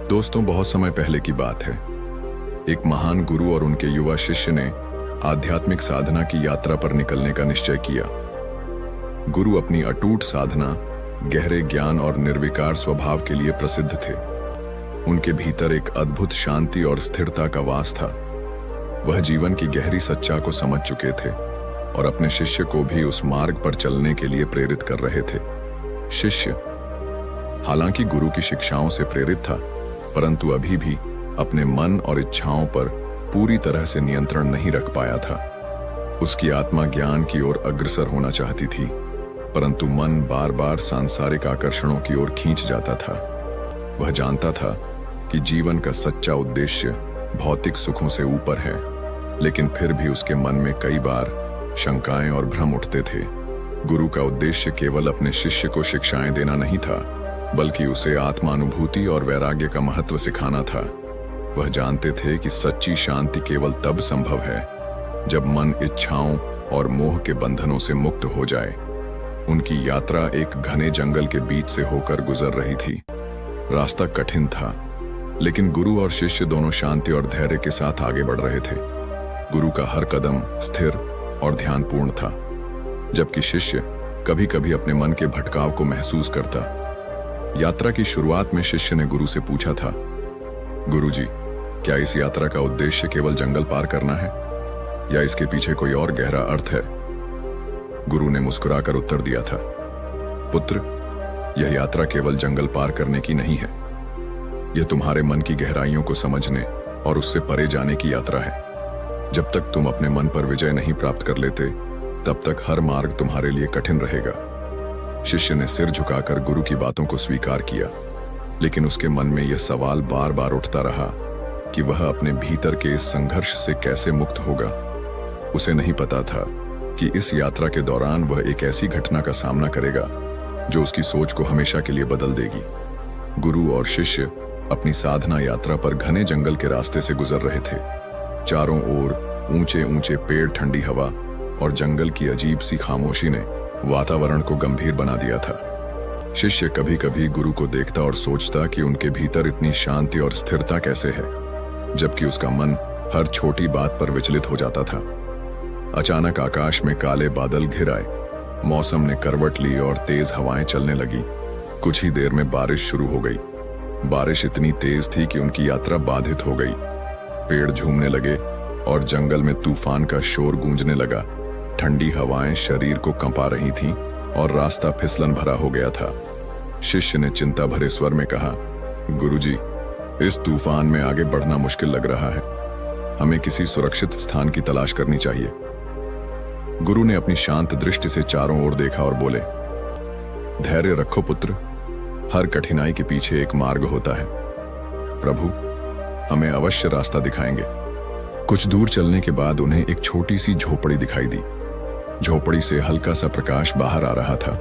दोस्तों, बहुत समय पहले की बात है। एक महान गुरु और उनके युवा शिष्य ने आध्यात्मिक साधना की यात्रा पर निकलने का निश्चय किया। गुरु अपनी अटूट साधना, गहरे ज्ञान और निर्विकार स्वभाव के लिए प्रसिद्ध थे। उनके भीतर एक अद्भुत शांति और स्थिरता का वास था। वह जीवन की गहरी सच्चा को समझ चुके थे और अपने शिष्य को भी उस मार्ग पर चलने के लिए प्रेरित कर रहे थे। शिष्य हालांकि गुरु की शिक्षाओं से प्रेरित था, परंतु अभी भी अपने मन और इच्छाओं पर पूरी तरह से नियंत्रण नहीं रख पाया था। उसकी आत्मा ज्ञान की ओर अग्रसर होना चाहती थी, परंतु मन बार बार सांसारिक आकर्षणों की ओर खींच जाता था। वह जानता था कि जीवन का सच्चा उद्देश्य भौतिक सुखों से ऊपर है, लेकिन फिर भी उसके मन में कई बार शंकाएं और भ्रम उठते थे। गुरु का उद्देश्य केवल अपने शिष्य को शिक्षाएं देना नहीं था, बल्कि उसे आत्मानुभूति और वैराग्य का महत्व सिखाना था। वह जानते थे कि सच्ची शांति केवल तब संभव है जब मन इच्छाओं और मोह के बंधनों से मुक्त हो जाए। उनकी यात्रा एक घने जंगल के बीच से होकर गुजर रही थी। रास्ता कठिन था, लेकिन गुरु और शिष्य दोनों शांति और धैर्य के साथ आगे बढ़ रहे थे। गुरु का हर कदम स्थिर और ध्यानपूर्ण था, जबकि शिष्य कभी कभी अपने मन के भटकाव को महसूस करता। यात्रा की शुरुआत में शिष्य ने गुरु से पूछा था, गुरुजी, क्या इस यात्रा का उद्देश्य केवल जंगल पार करना है या इसके पीछे कोई और गहरा अर्थ है? गुरु ने मुस्कुराकर उत्तर दिया था, पुत्र, यह यात्रा केवल जंगल पार करने की नहीं है। यह तुम्हारे मन की गहराइयों को समझने और उससे परे जाने की यात्रा है। जब तक तुम अपने मन पर विजय नहीं प्राप्त कर लेते, तब तक हर मार्ग तुम्हारे लिए कठिन रहेगा। शिष्य ने सिर झुकाकर गुरु की बातों को स्वीकार किया, लेकिन उसके मन में यह सवाल बार बार उठता रहा कि वह अपने भीतर के इस संघर्ष से कैसे मुक्त होगा। उसे नहीं पता था कि इस यात्रा के दौरान वह एक ऐसी घटना का सामना करेगा जो उसकी सोच को हमेशा के लिए बदल देगी। गुरु और शिष्य अपनी साधना यात्रा पर घने जंगल के रास्ते से गुजर रहे थे। चारों ओर ऊंचे ऊंचे पेड़, ठंडी हवा और जंगल की अजीब सी खामोशी ने वातावरण को गंभीर बना दिया था। शिष्य कभी कभी गुरु को देखता और सोचता कि उनके भीतर इतनी शांति और स्थिरता कैसे है, जबकि उसका मन हर छोटी बात पर विचलित हो जाता था। अचानक आकाश में काले बादल घिर आए, मौसम ने करवट ली और तेज हवाएं चलने लगी। कुछ ही देर में बारिश शुरू हो गई। बारिश इतनी तेज थी कि उनकी यात्रा बाधित हो गई। पेड़ झूमने लगे और जंगल में तूफान का शोर गूंजने लगा। ठंडी हवाएं शरीर को कंपा रही थीं और रास्ता फिसलन भरा हो गया था। शिष्य ने चिंता भरे स्वर में कहा, गुरुजी, इस तूफान में आगे बढ़ना मुश्किल लग रहा है। हमें किसी सुरक्षित स्थान की तलाश करनी चाहिए। गुरु ने अपनी शांत दृष्टि से चारों ओर देखा और बोले, धैर्य रखो पुत्र, हर कठिनाई के पीछे एक मार्ग होता है। प्रभु हमें अवश्य रास्ता दिखाएंगे। कुछ दूर चलने के बाद उन्हें एक छोटी सी झोपड़ी दिखाई दी। झोपड़ी से हल्का सा प्रकाश बाहर आ रहा था,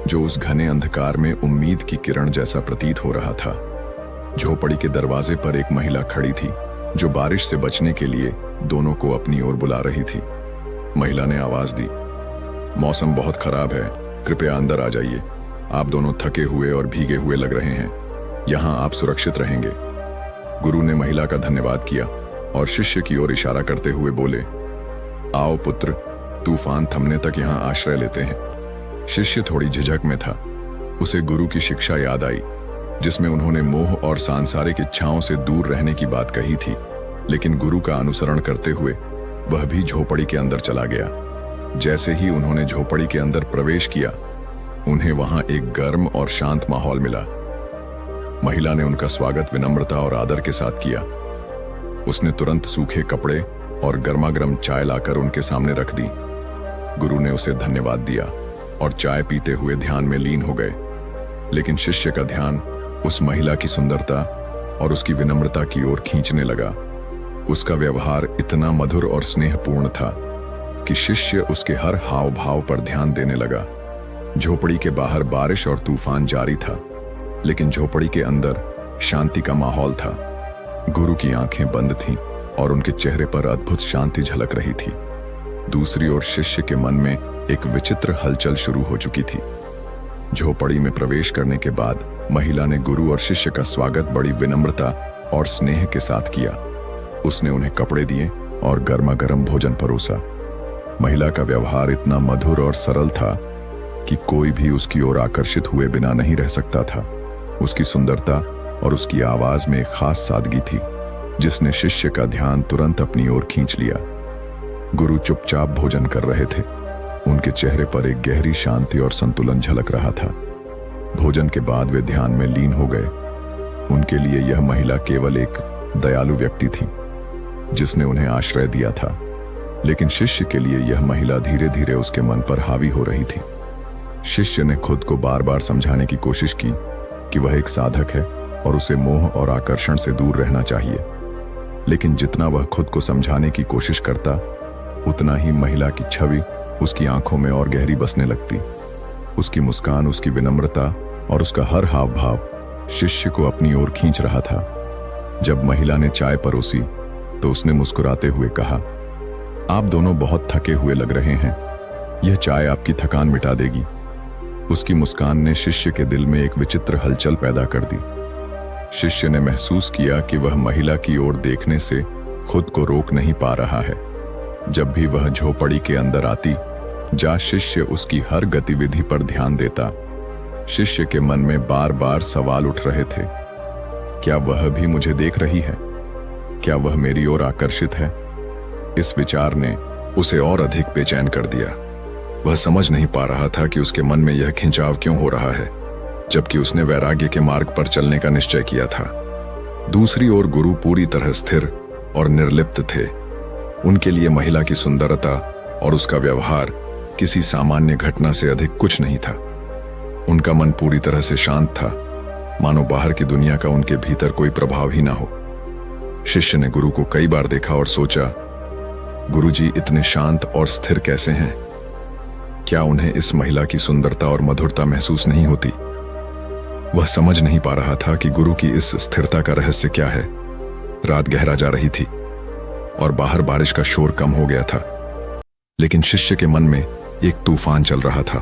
जो उस घने अंधकार में उम्मीद की किरण जैसा प्रतीत हो रहा था। झोपड़ी के दरवाजे पर एक महिला खड़ी थी, जो बारिश से बचने के लिए दोनों को अपनी ओर बुला रही थी। महिला ने आवाज दी, मौसम बहुत खराब है, कृपया अंदर आ जाइए। आप दोनों थके हुए और भीगे हुए लग रहे हैं। यहां आप सुरक्षित रहेंगे। गुरु ने महिला का धन्यवाद किया और शिष्य की ओर इशारा करते हुए बोले, आओ पुत्र, तूफान थमने तक यहां आश्रय लेते हैं। शिष्य थोड़ी झिझक में था। उसे गुरु की शिक्षा याद आई, जिसमें उन्होंने मोह और सांसारिक इच्छाओं से दूर रहने की बात कही थी। लेकिन गुरु का अनुसरण करते हुए वह भी झोपड़ी के अंदर चला गया। जैसे ही उन्होंने झोपड़ी के अंदर प्रवेश किया, उन्हें वहां एक गर्म और शांत माहौल मिला। महिला ने उनका स्वागत विनम्रता और आदर के साथ किया। उसने तुरंत सूखे कपड़े और गर्मागर्म चाय लाकर उनके सामने रख दी। गुरु ने उसे धन्यवाद दिया और चाय पीते हुए ध्यान में लीन हो गए। लेकिन शिष्य का ध्यान उस महिला की सुंदरता और उसकी विनम्रता की ओर खींचने लगा। उसका व्यवहार इतना मधुर और स्नेहपूर्ण था कि शिष्य उसके हर हाव भाव पर ध्यान देने लगा। झोपड़ी के बाहर बारिश और तूफान जारी था, लेकिन झोपड़ी के अंदर शांति का माहौल था। गुरु की आंखें बंद थीं और उनके चेहरे पर अद्भुत शांति झलक रही थी। दूसरी ओर शिष्य के मन में एक विचित्र हलचल शुरू हो चुकी थी। झोपड़ी में प्रवेश करने के बाद महिला ने गुरु और शिष्य का स्वागत बड़ी विनम्रता और स्नेह के साथ किया। उसने उन्हें कपड़े दिए और गर्मा गर्म भोजन परोसा। महिला का व्यवहार इतना मधुर और सरल था कि कोई भी उसकी ओर आकर्षित हुए बिना नहीं रह सकता था। उसकी सुंदरता और उसकी आवाज में एक खास सादगी थी जिसने शिष्य का ध्यान तुरंत अपनी ओर खींच लिया। गुरु चुपचाप भोजन कर रहे थे। उनके चेहरे पर एक गहरी शांति और संतुलन झलक रहा था। भोजन के बाद वे ध्यान में लीन हो गए। उनके लिए यह महिला केवल एक दयालु व्यक्ति थी जिसने उन्हें आश्रय दिया था, लेकिन शिष्य के लिए यह महिला धीरे धीरे उसके मन पर हावी हो रही थी। शिष्य ने खुद को बार बार समझाने की कोशिश की कि वह एक साधक है और उसे मोह और आकर्षण से दूर रहना चाहिए, लेकिन जितना वह खुद को समझाने की कोशिश करता उतना ही महिला की छवि उसकी आंखों में और गहरी बसने लगती। उसकी मुस्कान, उसकी विनम्रता और उसका हर हाव भाव शिष्य को अपनी ओर खींच रहा था। जब महिला ने चाय परोसी तो उसने मुस्कुराते हुए कहा, आप दोनों बहुत थके हुए लग रहे हैं, यह चाय आपकी थकान मिटा देगी। उसकी मुस्कान ने शिष्य के दिल में एक विचित्र हलचल पैदा कर दी। शिष्य ने महसूस किया कि वह महिला की ओर देखने से खुद को रोक नहीं पा रहा है। जब भी वह झोपड़ी के अंदर आती, जहाँ शिष्य उसकी हर गतिविधि पर ध्यान देता, शिष्य के मन में बार बार सवाल उठ रहे थे। क्या वह भी मुझे देख रही है? क्या वह मेरी ओर आकर्षित है? इस विचार ने उसे और अधिक बेचैन कर दिया। वह समझ नहीं पा रहा था कि उसके मन में यह खिंचाव क्यों हो रहा है, जबकि उसने वैराग्य के मार्ग पर चलने का निश्चय किया था। दूसरी ओर गुरु पूरी तरह स्थिर और निर्लिप्त थे। उनके लिए महिला की सुंदरता और उसका व्यवहार किसी सामान्य घटना से अधिक कुछ नहीं था। उनका मन पूरी तरह से शांत था, मानो बाहर की दुनिया का उनके भीतर कोई प्रभाव ही ना हो। शिष्य ने गुरु को कई बार देखा और सोचा, गुरुजी इतने शांत और स्थिर कैसे हैं? क्या उन्हें इस महिला की सुंदरता और मधुरता महसूस नहीं होती? वह समझ नहीं पा रहा था कि गुरु की इस स्थिरता का रहस्य क्या है। रात गहरा जा रही थी और बाहर बारिश का शोर कम हो गया था, लेकिन शिष्य के मन में एक तूफान चल रहा था।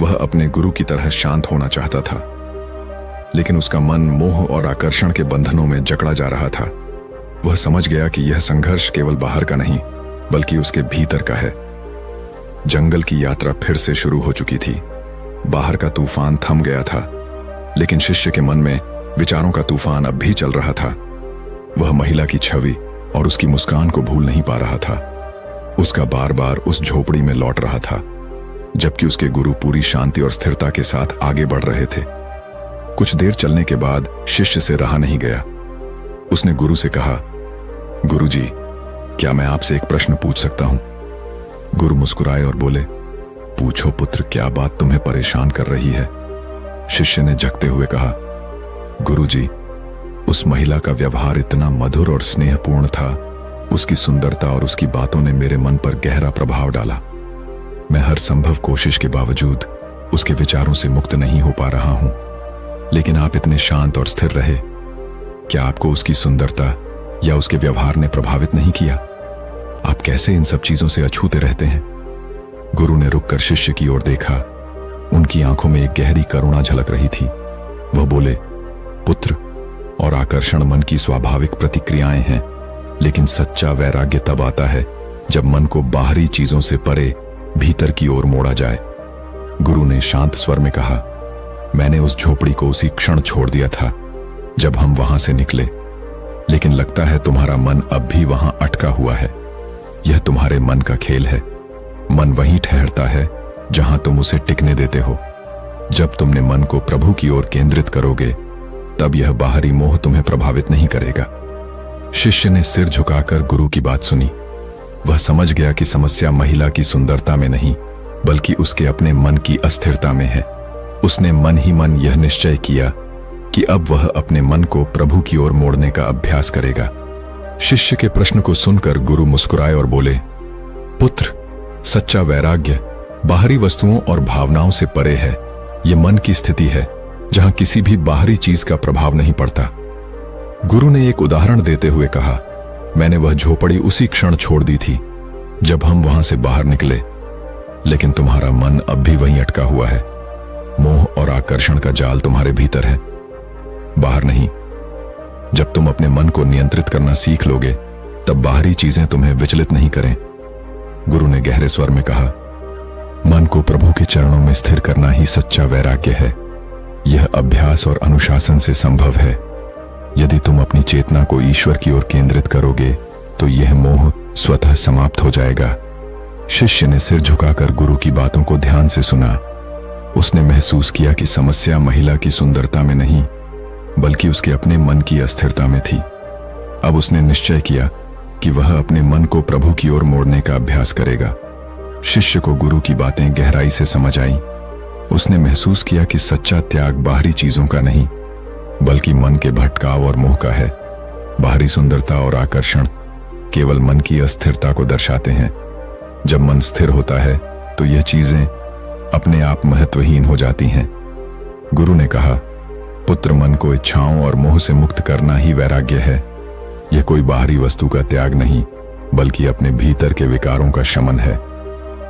वह अपने गुरु की तरह शांत होना चाहता था, लेकिन उसका मन मोह और आकर्षण के बंधनों में जकड़ा जा रहा था। वह समझ गया कि यह संघर्ष केवल बाहर का नहीं, बल्कि उसके भीतर का है। जंगल की यात्रा फिर से शुरू हो चुकी थी। बाहर का तूफान थम गया था, लेकिन शिष्य के मन में विचारों का तूफान अब भी चल रहा था। वह महिला की छवि और उसकी मुस्कान को भूल नहीं पा रहा था। उसका बार बार उस झोपड़ी में लौट रहा था, जबकि उसके गुरु पूरी शांति और स्थिरता के साथ आगे बढ़ रहे थे। कुछ देर चलने के बाद शिष्य से रहा नहीं गया। उसने गुरु से कहा, गुरुजी, क्या मैं आपसे एक प्रश्न पूछ सकता हूं? गुरु मुस्कुराए और बोले, पूछो पुत्र, क्या बात तुम्हें परेशान कर रही है? शिष्य ने झकते हुए कहा, गुरुजी, उस महिला का व्यवहार इतना मधुर और स्नेहपूर्ण था। उसकी सुंदरता और उसकी बातों ने मेरे मन पर गहरा प्रभाव डाला। मैं हर संभव कोशिश के बावजूद उसके विचारों से मुक्त नहीं हो पा रहा हूं, लेकिन आप इतने शांत और स्थिर रहे। क्या आपको उसकी सुंदरता या उसके व्यवहार ने प्रभावित नहीं किया? आप कैसे इन सब चीजों से अछूते रहते हैं? गुरु ने रुककर शिष्य की ओर देखा। उनकी आंखों में एक गहरी करुणा झलक रही थी। वह बोले, पुत्र, और आकर्षण मन की स्वाभाविक प्रतिक्रियाएं हैं, लेकिन सच्चा वैराग्य तब आता है जब मन को बाहरी चीजों से परे भीतर की ओर मोड़ा जाए। गुरु ने शांत स्वर में कहा, मैंने उस झोपड़ी को उसी क्षण छोड़ दिया था जब हम वहां से निकले, लेकिन लगता है तुम्हारा मन अब भी वहां अटका हुआ है। यह तुम्हारे मन का खेल है। मन वहीं ठहरता है जहां तुम उसे टिकने देते हो। जब तुमने मन को प्रभु की ओर केंद्रित करोगे, तब यह बाहरी मोह तुम्हें प्रभावित नहीं करेगा। शिष्य ने सिर झुकाकर गुरु की बात सुनी। वह समझ गया कि समस्या महिला की सुंदरता में नहीं, बल्कि उसके अपने मन की अस्थिरता में है। उसने मन ही मन यह निश्चय किया कि अब वह अपने मन को प्रभु की ओर मोड़ने का अभ्यास करेगा। शिष्य के प्रश्न को सुनकर गुरु मुस्कुराए और बोले, पुत्र, सच्चा वैराग्य बाहरी वस्तुओं और भावनाओं से परे है। यह मन की स्थिति है जहां किसी भी बाहरी चीज का प्रभाव नहीं पड़ता। गुरु ने एक उदाहरण देते हुए कहा, मैंने वह झोपड़ी उसी क्षण छोड़ दी थी जब हम वहां से बाहर निकले, लेकिन तुम्हारा मन अब भी वहीं अटका हुआ है। मोह और आकर्षण का जाल तुम्हारे भीतर है, बाहर नहीं। जब तुम अपने मन को नियंत्रित करना सीख लोगे, तब बाहरी चीजें तुम्हें विचलित नहीं करें। गुरु ने गहरे स्वर में कहा, मन को प्रभु के चरणों में स्थिर करना ही सच्चा वैराग्य है। यह अभ्यास और अनुशासन से संभव है। यदि तुम अपनी चेतना को ईश्वर की ओर केंद्रित करोगे, तो यह मोह स्वतः समाप्त हो जाएगा। शिष्य ने सिर झुकाकर गुरु की बातों को ध्यान से सुना। उसने महसूस किया कि समस्या महिला की सुंदरता में नहीं, बल्कि उसके अपने मन की अस्थिरता में थी। अब उसने निश्चय किया कि वह अपने मन को प्रभु की ओर मोड़ने का अभ्यास करेगा। शिष्य को गुरु की बातें गहराई से समझ आई। उसने महसूस किया कि सच्चा त्याग बाहरी चीजों का नहीं, बल्कि मन के भटकाव और मोह का है। बाहरी सुंदरता और आकर्षण केवल मन की अस्थिरता को दर्शाते हैं। जब मन स्थिर होता है, तो यह चीजें अपने आप महत्वहीन हो जाती हैं। गुरु ने कहा, पुत्र, मन को इच्छाओं और मोह से मुक्त करना ही वैराग्य है। यह कोई बाहरी वस्तु का त्याग नहीं, बल्कि अपने भीतर के विकारों का शमन है।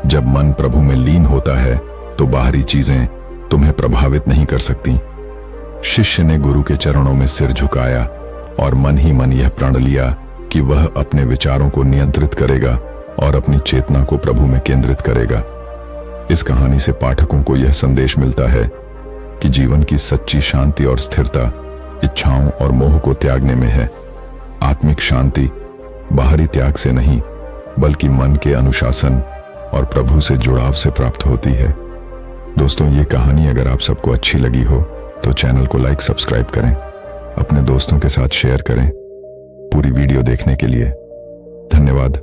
जब मन प्रभु में लीन होता है, तो बाहरी चीजें तुम्हें प्रभावित नहीं कर सकती। शिष्य ने गुरु के चरणों में सिर झुकाया और मन ही मन यह प्रण लिया कि वह अपने विचारों को नियंत्रित करेगा और अपनी चेतना को प्रभु में केंद्रित करेगा। इस कहानी से पाठकों को यह संदेश मिलता है कि जीवन की सच्ची शांति और स्थिरता इच्छाओं और मोह को त्यागने में है। आत्मिक शांति बाहरी त्याग से नहीं, बल्कि मन के अनुशासन और प्रभु से जुड़ाव से प्राप्त होती है। दोस्तों, ये कहानी अगर आप सबको अच्छी लगी हो तो चैनल को लाइक, सब्सक्राइब करें, अपने दोस्तों के साथ शेयर करें। पूरी वीडियो देखने के लिए धन्यवाद।